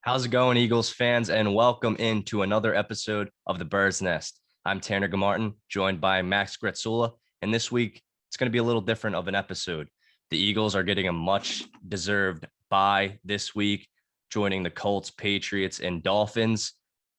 How's it going, Eagles fans? And welcome into another episode of the Bird's Nest. I'm Tanner Gamartin, joined by Max Gretzula. And this week, it's going to be a little different of an episode. The Eagles are getting a much deserved bye this week, joining the Colts, Patriots, and Dolphins.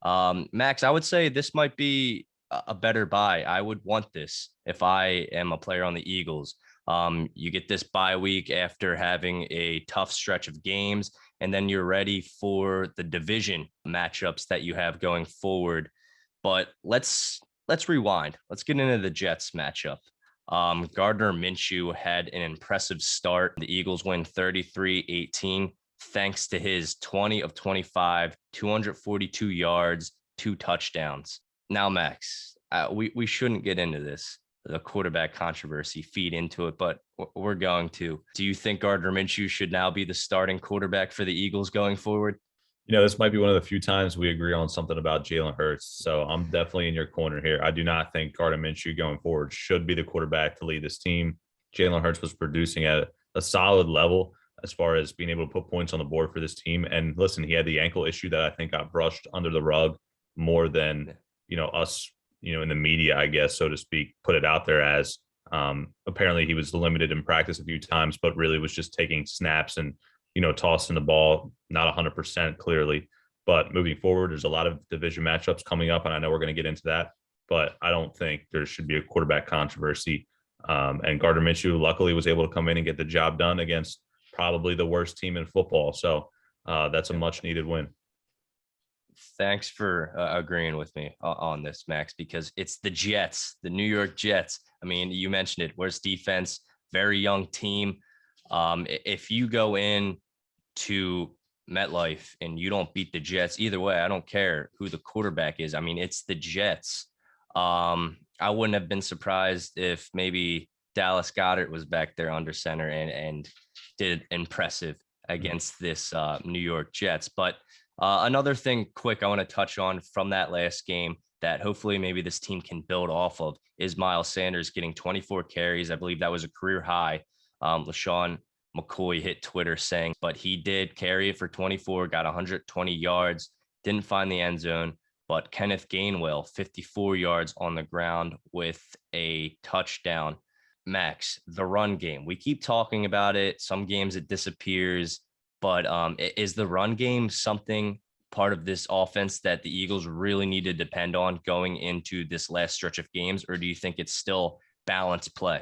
Max, I would say this might be a better bye. I would want this if I am a player on the Eagles. You get this bye week after having a tough stretch of games, and then you're ready for the division matchups that you have going forward. But let's rewind. Let's get into the Jets matchup. Gardner Minshew had an impressive start. The Eagles win 33-18 thanks to his 20 of 25, 242 yards, 2 touchdowns. Now, Max, we shouldn't get into this, the quarterback controversy, feed into it, but we're going to. Do you think Gardner Minshew should now be the starting quarterback for the Eagles going forward? This might be one of the few times we agree on something about Jalen Hurts. So I'm definitely in your corner here. I do not think Gardner Minshew going forward should be the quarterback to lead this team. Jalen Hurts was producing at a solid level as far as being able to put points on the board for this team. And listen, he had the ankle issue that I think got brushed under the rug more than, us, in the media, I guess, so to speak, put it out there as. Apparently he was limited in practice a few times, but really was just taking snaps and tossing the ball, not 100% clearly. But moving forward, there's a lot of division matchups coming up, and I know we're going to get into that. But I don't think there should be a quarterback controversy. And Gardner Minshew, luckily, was able to come in and get the job done against probably the worst team in football. So that's a much-needed win. Thanks for agreeing with me on this, Max, because it's the Jets, the New York Jets. I mean, you mentioned it. Worst defense, very young team. If you go in to MetLife and you don't beat the Jets, either way, I don't care who the quarterback is. I mean, it's the Jets. I wouldn't have been surprised if maybe Dallas Goedert was back there under center and did impressive against this New York Jets. But another thing quick I want to touch on from that last game that hopefully maybe this team can build off of is Miles Sanders getting 24 carries. I believe that was a career high. LaShawn McCoy hit Twitter saying, but he did carry it for 24, got 120 yards, didn't find the end zone. But Kenneth Gainwell, 54 yards on the ground with a touchdown. Max, the run game. We keep talking about it. Some games it disappears, but is the run game something part of this offense that the Eagles really need to depend on going into this last stretch of games, or do you think it's still balanced play?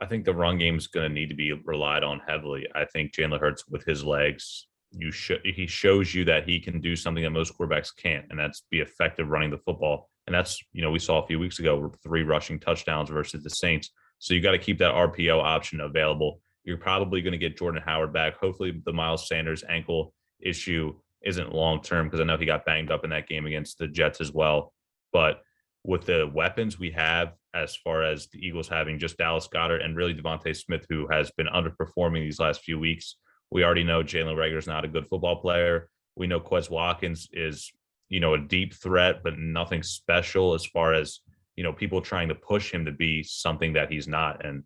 I think the run game is going to need to be relied on heavily. I think Jalen Hurts with his legs, he shows you that he can do something that most quarterbacks can't, and that's be effective running the football. And that's, we saw a few weeks ago 3 rushing touchdowns versus the Saints. So you got to keep that RPO option available. You're probably going to get Jordan Howard back. Hopefully the Miles Sanders ankle issue isn't long-term because I know he got banged up in that game against the Jets as well. But with the weapons we have, as far as the Eagles having just Dallas Goedert and really Devontae Smith, who has been underperforming these last few weeks. We already know Jalen Reagor is not a good football player. We know Quez Watkins is, a deep threat, but nothing special as far as, people trying to push him to be something that he's not. And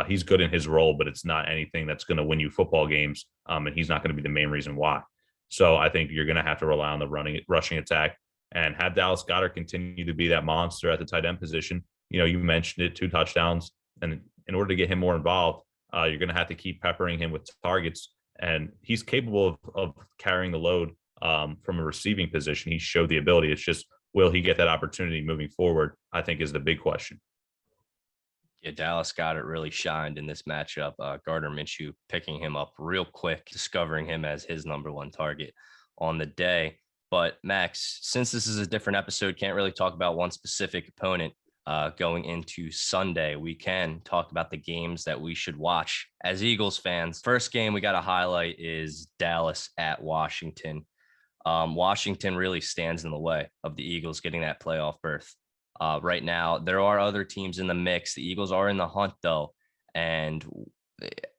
he's good in his role, but it's not anything that's going to win you football games. And he's not going to be the main reason why. So I think you're going to have to rely on the rushing attack and have Dallas Goedert continue to be that monster at the tight end position. You mentioned it, 2 touchdowns. And in order to get him more involved, you're going to have to keep peppering him with targets. And he's capable of carrying the load from a receiving position. He showed the ability. It's just, will he get that opportunity moving forward, I think is the big question. Yeah, Dallas Goedert really shined in this matchup. Gardner Minshew picking him up real quick, discovering him as his number 1 target on the day. But Max, since this is a different episode, can't really talk about one specific opponent going into Sunday. We can talk about the games that we should watch as Eagles fans. First game we got to highlight is Dallas at Washington. Washington really stands in the way of the Eagles getting that playoff berth. Right now, there are other teams in the mix. The Eagles are in the hunt, though, and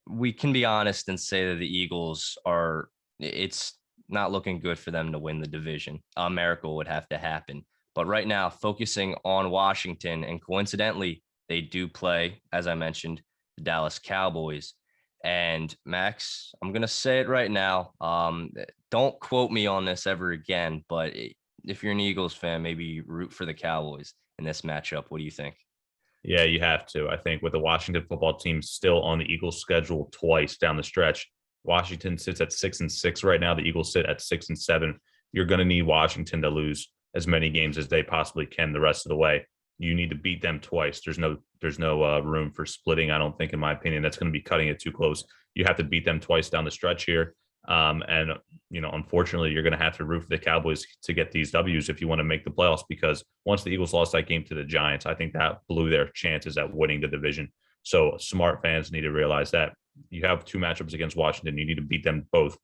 we can be honest and say that the Eagles are, it's not looking good for them to win the division. A miracle would have to happen. But right now, focusing on Washington, and coincidentally, they do play, as I mentioned, the Dallas Cowboys. And Max, I'm gonna say it right now. Don't quote me on this ever again, but if you're an Eagles fan, maybe root for the Cowboys in this matchup. What do you think? Yeah, you have to. I think with the Washington football team still on the Eagles' schedule twice down the stretch, Washington sits at 6-6 right now. The Eagles sit at 6-7. You're going to need Washington to lose as many games as they possibly can the rest of the way. You need to beat them twice. There's no room for splitting. I don't think, in my opinion, that's going to be cutting it too close. You have to beat them twice down the stretch here. And unfortunately, you're going to have to root for the Cowboys to get these W's if you want to make the playoffs. Because once the Eagles lost that game to the Giants, I think that blew their chances at winning the division. So smart fans need to realize that you have two matchups against Washington. You need to beat them both,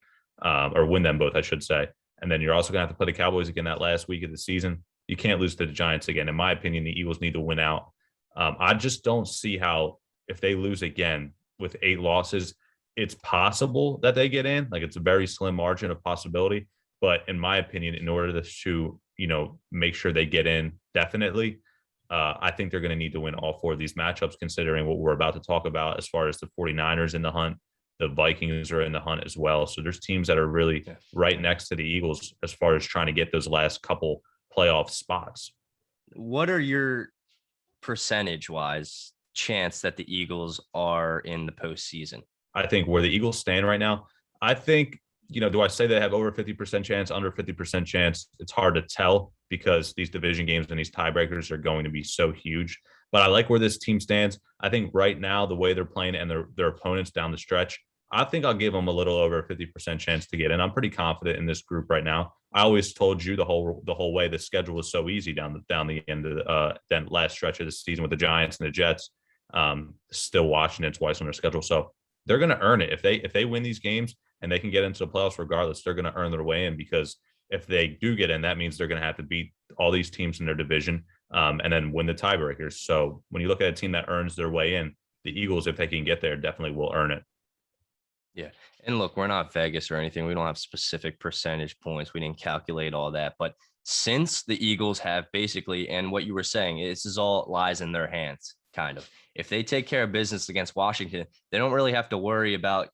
or win them both, I should say. And then you're also going to have to play the Cowboys again that last week of the season. You can't lose to the Giants again. In my opinion, the Eagles need to win out. I just don't see how, if they lose again with 8 losses, it's possible that they get in. Like, it's a very slim margin of possibility. But in my opinion, in order to make sure they get in definitely, I think they're going to need to win all 4 of these matchups, considering what we're about to talk about as far as the 49ers in the hunt. The Vikings are in the hunt as well. So there's teams that are really right next to the Eagles as far as trying to get those last couple playoff spots. What are your percentage-wise chance that the Eagles are in the postseason? I think where the Eagles stand right now, I think, do I say they have over 50% chance, under 50% chance? It's hard to tell because these division games and these tiebreakers are going to be so huge. But I like where this team stands. I think right now, the way they're playing and their opponents down the stretch, I think I'll give them a little over 50% chance to get in. I'm pretty confident in this group right now. I always told you the whole way the schedule was so easy down the end of the last stretch of the season with the Giants and the Jets. Still Washington twice on their schedule, so they're going to earn it. If they win these games and they can get into the playoffs regardless, they're going to earn their way in, because if they do get in, that means they're going to have to beat all these teams in their division, and then win the tiebreakers. So when you look at a team that earns their way in, the Eagles, if they can get there, definitely will earn it. Yeah. And look, we're not Vegas or anything. We don't have specific percentage points. We didn't calculate all that. But since the Eagles have basically, and what you were saying, this is all lies in their hands, kind of. If they take care of business against Washington, they don't really have to worry about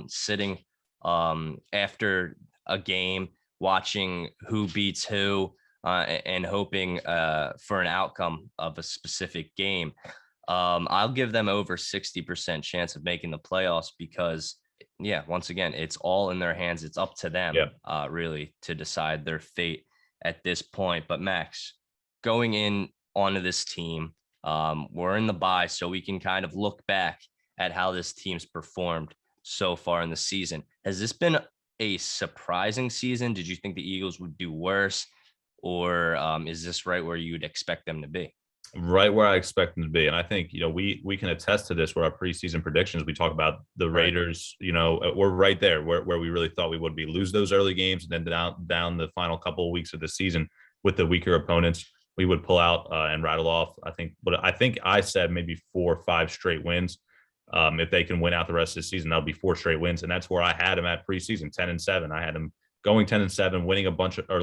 sitting after a game, watching who beats who, and hoping for an outcome of a specific game. I'll give them over 60% chance of making the playoffs because, once again, it's all in their hands. It's up to them, really, to decide their fate at this point. But Max, going in onto this team, we're in the bye, so we can kind of look back at how this team's performed so far in the season. Has this been a surprising season? Did you think the Eagles would do worse, or is this right where you would expect them to be? Right where I expect them to be. And I think, we can attest to this where our preseason predictions, we talk about the Raiders, we're right there where we really thought we would be. Lose those early games, and then down the final couple of weeks of the season with the weaker opponents, we would pull out and rattle off, I think I said maybe 4 or 5 straight wins. If they can win out the rest of the season, that'll be 4 straight wins. And that's where I had them at preseason, 10-7. I had them going 10-7,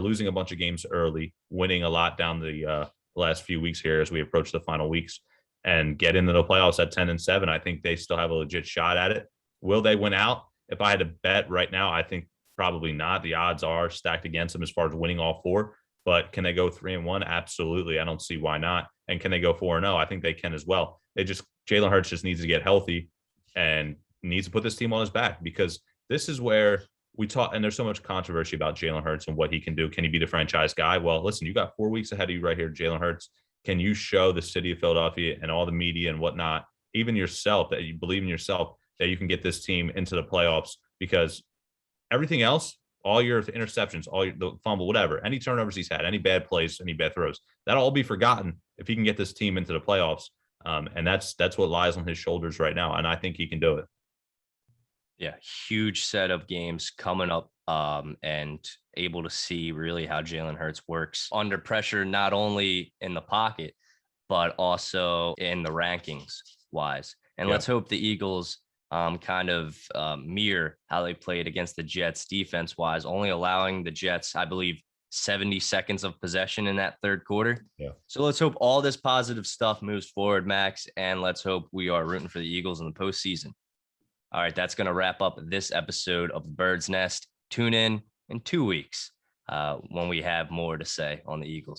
losing a bunch of games early, winning a lot down the last few weeks here as we approach the final weeks, and get into the playoffs at 10-7. I think they still have a legit shot at it. Will they win out? If I had to bet right now, I think probably not. The odds are stacked against them as far as winning all 4. But can they go 3-1? Absolutely. I don't see why not. And can they go 4-0? I think they can as well. Jalen Hurts just needs to get healthy and needs to put this team on his back, because this is where we talk, and there's so much controversy about Jalen Hurts and what he can do. Can he be the franchise guy? Well, listen, you got 4 weeks ahead of you right here, Jalen Hurts. Can you show the city of Philadelphia and all the media and whatnot, even yourself, that you believe in yourself, that you can get this team into the playoffs? Because everything else, all your interceptions, the fumble, whatever, any turnovers he's had, any bad plays, any bad throws, that'll all be forgotten if he can get this team into the playoffs. And that's what lies on his shoulders right now. And I think he can do it. Yeah, huge set of games coming up, and able to see really how Jalen Hurts works under pressure, not only in the pocket, but also in the rankings wise. And let's hope the Eagles kind of mirror how they played against the Jets defense wise, only allowing the Jets, I believe, 70 seconds of possession in that third quarter. Yeah. So let's hope all this positive stuff moves forward, Max, and let's hope we are rooting for the Eagles in the postseason. All right, that's going to wrap up this episode of the Bird's Nest. Tune in 2 weeks when we have more to say on the Eagles.